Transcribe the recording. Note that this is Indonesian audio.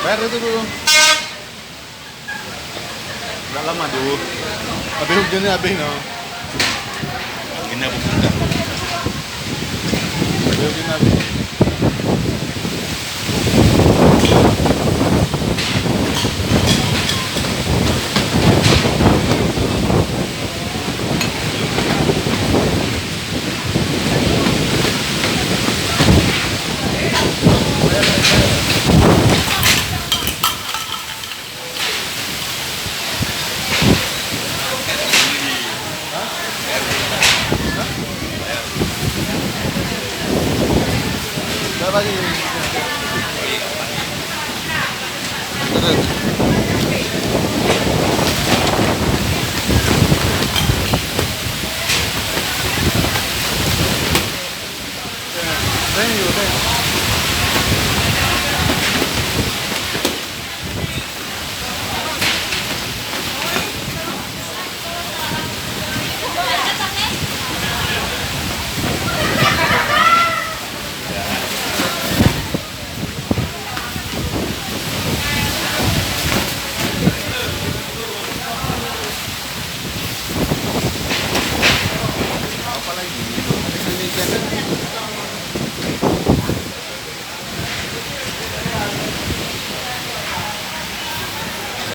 Bayar itu dulu. Udah lama dulu. Habis hujannya habis no. Ini apa sudah? Habis hujannya habis. Udah lagi. Terus. Thank you.